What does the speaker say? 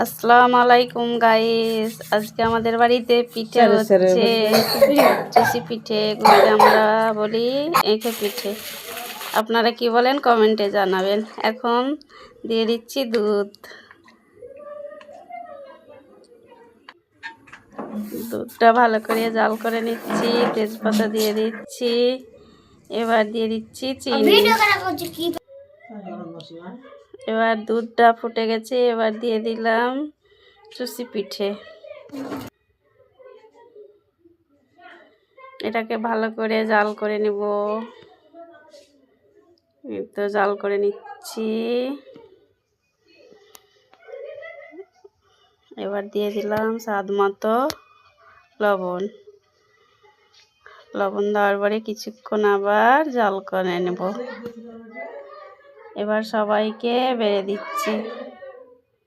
আসসালামু আলাইকুম গাইস, আজকে আমাদের বাড়িতে পিঠে হচ্ছে। চুষি পিঠে, এগুলোকে আমরা বলি এঁকে পিঠে। আপনারা কি বলেন কমেন্টে জানাবেন। এখন দিয়ে দিচ্ছি দুধ। দুধটা ভালো করে জাল করে নিচ্ছি, তেজপাতা দিয়ে দিচ্ছি। এবার দিয়ে দিচ্ছি চিনি। এবার দুধটা ফুটে গেছে, এবার দিয়ে দিলাম চুষি পিঠে। এটাকে ভালো করে জাল করে নিব। তো জাল করে নিচ্ছি। এবার দিয়ে দিলাম স্বাদ মতো লবণ। লবণ দেওয়ার পরে কিছুক্ষণ আবার জাল করে নেব। এবার সবাইকে বেড়ে দিচ্ছি।